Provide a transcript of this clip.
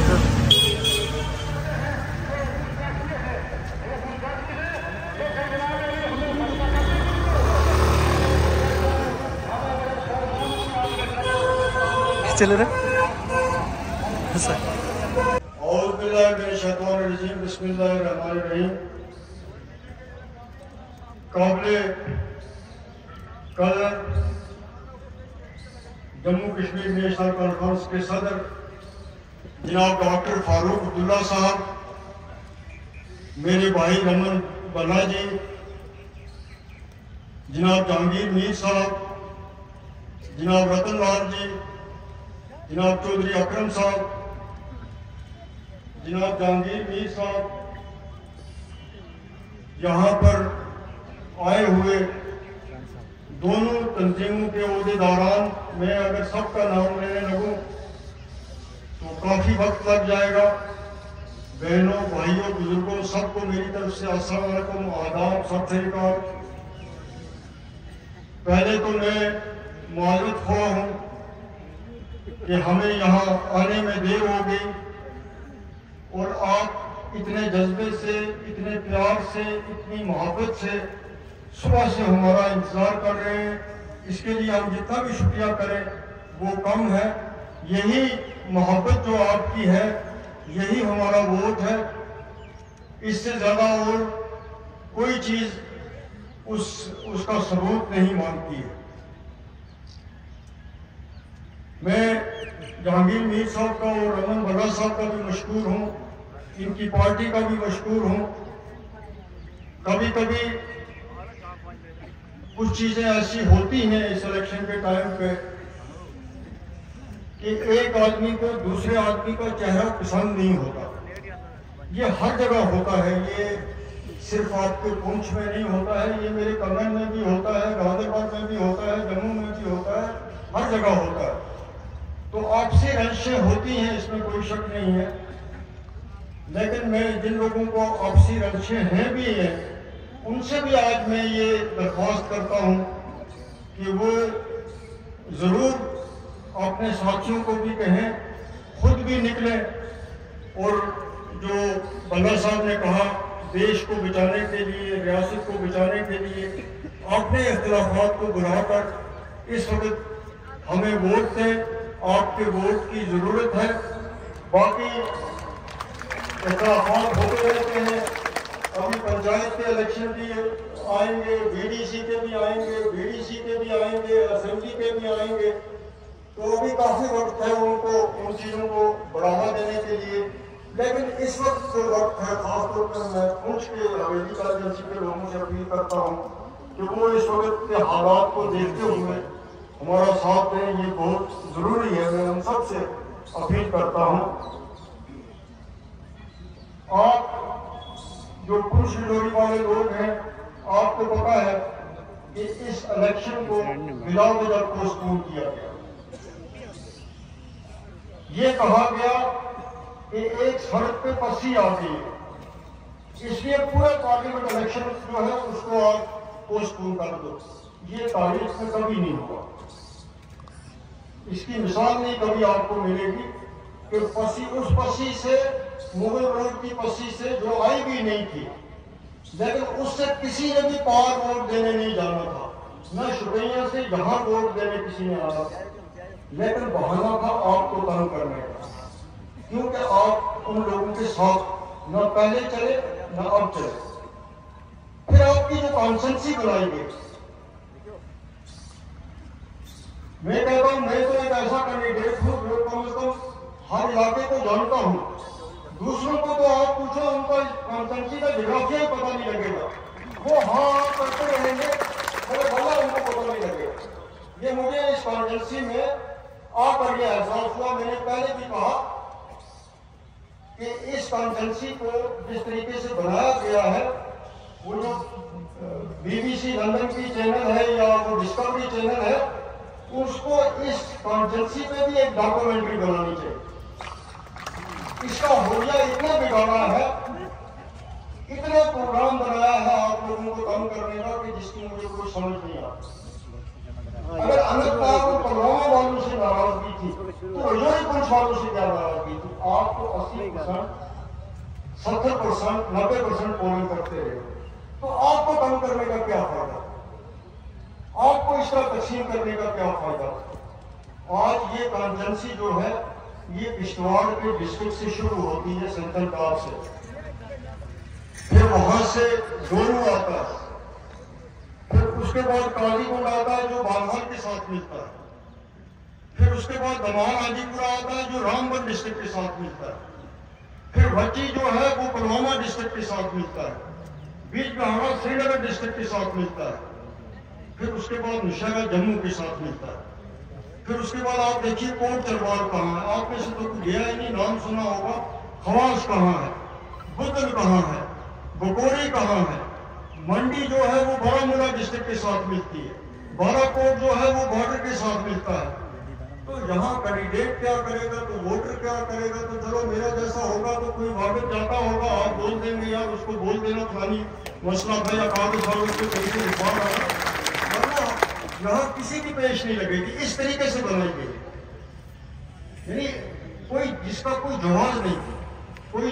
चल रहा काबिल कदर जम्मू कश्मीर नेशनल कॉन्फ्रेंस के सदर जनाब डॉक्टर फारूक अब्दुल्ला साहब, मेरे भाई रमन बल्ला जी, जनाब जहांगीर मीर साहब, जनाब रतन लाल जी, जनाब चौधरी अकरम साहब, जनाब जहांगीर मीर साहब, यहाँ पर आए हुए दोनों तंजीमों के ओहदेदारान, मैं अगर सबका नाम लेने लगूं तो काफी वक्त लग जाएगा। बहनों, भाइयों, बुजुर्गों, सबको मेरी तरफ से अस्सलाम वालेकुम, आदाब, सत श्री अकाल। पहले तो मैं माजूद हुआ हूँ कि हमें यहाँ आने में देर हो गई और आप इतने जज्बे से, इतने प्यार से, इतनी मोहब्बत से सुबह से हमारा इंतजार कर रहे हैं। इसके लिए हम जितना भी शुक्रिया करें वो कम है। यही मोहब्बत जो आपकी है, यही हमारा वोट है। इससे ज्यादा और कोई चीज उसका सबूत नहीं मांगती है। मैं जहांगीर मीर साहब का और रमन बल्ला साहब का भी मशकूर हूँ, इनकी पार्टी का भी मशकूर हूँ। कभी कभी कुछ चीजें ऐसी होती हैं इस इलेक्शन के टाइम पे कि एक आदमी को दूसरे आदमी का चेहरा पसंद नहीं होता। ये हर जगह होता है, ये सिर्फ आपके पुंछ में नहीं होता है, ये मेरे कमेंट में भी होता है, गाजियाबाद में भी होता है, जम्मू में भी होता है, हर जगह होता है। तो आपसी रंजिशें होती हैं, इसमें कोई शक नहीं है। लेकिन मैं जिन लोगों को आपसी रंजिशें हैं भी हैं, उनसे भी आज मैं ये दरख्वास्त करता हूँ कि वो ज़रूर अपने साथियों को भी कहें, खुद भी निकलें और जो बल्ला साहब ने कहा, देश को बचाने के लिए, रियासत को बचाने के लिए अपने इख्तिलाफात को बुलाकर इस वक्त हमें वोट दें। आपके वोट की ज़रूरत है। बाकी इख्तिलाफात होते रहते हैं, अभी पंचायत के इलेक्शन भी आएंगे, बीडीसी के भी आएंगे, बीडीसी के भी आएंगे, असेंबली के भी आएंगे। तो अभी काफी वक्त है उनको उन चीजों को बढ़ावा देने के लिए। लेकिन इस वक्त जो वक्त है, खासतौर पर मैं पुंछ के हवेली का एजेंसी के लोगों से अपील करता हूँ कि वो इस वक्त के हालात को देखते हुए हमारा साथ दें। ये बहुत जरूरी है, मैं उन सबसे अपील करता हूँ। आप जो पुरुष डोरी वाले लोग हैं, आपको पता है कि इस इलेक्शन को बिला वजह पोस्टपोन किया गया। ये कहा गया कि एक सड़क पे पस्सी आ गई है, इसलिए पूरे पार्लियामेंट इलेक्शन जो है उसको आप पोस्टपोन कर दो। ये तारीख में कभी नहीं हुआ। इसकी मिसाल नहीं कभी आपको मिलेगी कि पस्सी, उस पस्सी से, मुगल रोड की पस्सी से जो आई भी नहीं थी, लेकिन उससे किसी ने भी पार वोट देने नहीं जाना था, न शुक्रिया से जहां वोट देने किसी ने आना था। लेकिन बहाना था आपको तंग करने का, क्योंकि आप उन लोगों के साथ न पहले चले न अब चले। फिर आपकी जो कॉन्सेंसी बनाई गई, मैं कहता हूं, मैं तो एक ऐसा कैंडिडेट हूं जो कम से कम हर इलाके को जानता हूं। दूसरों को तो आप पूछो, उनका कॉन्सेंसी का जिग्राफिया ही पता नहीं लगेगा। वो हाँ करते रहेंगे, मेरे भला उनको पता नहीं लगेगा। ये मुझे इस कॉन्सेंसी में आकर ये एहसास हुआ। मैंने पहले भी कहा कि इस कॉन्सेंसी को जिस तरीके से बनाया गया है, वो जो BBC लंदन की चैनल है या वो डिस्कवरी चैनल है, उसको इस कॉन्सेंसी पे भी एक डॉक्यूमेंट्री बनानी चाहिए। इसका होलिया इतना बिगाड़ा है, इतना प्रोग्राम बनाया है आप लोगों को कम करने का कि जिसकी मुझे कोई समझ नहीं आती। अगर अनंतनाग को पुलवामा वालों से नाराजगी थी तो रजौरी पुलिस वालों से क्या नाराजगी थी? आपको 80%, 70%, 90% पोलिंग करते रहे, तो आपको कम करने का क्या फायदा? आपको इसका तकसीम करने का क्या फायदा? आज ये कॉन्फ्रेंसी जो है ये किश्तवाड़ के डिस्ट्रिक्ट से शुरू होती है, सेंट्रल टॉप से, फिर वहां से डोलू आता है, फिर उसके बाद कालीगुंड आता है जो बालहाल के साथ मिलता है, फिर उसके बाद दमान आजीपुरा आता है जो रामबन डिस्ट्रिक्ट के साथ मिलता है, फिर भट्टी जो है वो पुलवामा डिस्ट्रिक्ट के साथ मिलता है, बीच में हमारा श्रीनगर डिस्ट्रिक्ट के साथ मिलता है, फिर उसके बाद नौशहरा जम्मू के साथ मिलता है, फिर उसके बाद आप देखिए कोट दरबार कहाँ है, आप में से तो कोई गया ही नहीं, नाम सुना होगा। खवास कहाँ है, बुदल कहाँ है, बकोरी कहाँ है, मंडी जो है वो बारामूला डिस्ट्रिक्ट के साथ मिलती है, बाराकोट जो है वो बॉर्डर के साथ मिलता है। तो यहाँ कैंडिडेट क्या करेगा तो वोटर क्या करेगा? तो चलो मेरा जैसा होगा तो कोई वापस जाता होगा, आप बोल देंगे यार उसको बोल देना फलानी मसला था या कागज वागज को कहीं से लिखवा रहा, वरना यहाँ किसी की पेश नहीं लगेगी। इस तरीके से बनाई गई, यानी कोई जिसका कोई जवाब नहीं, कोई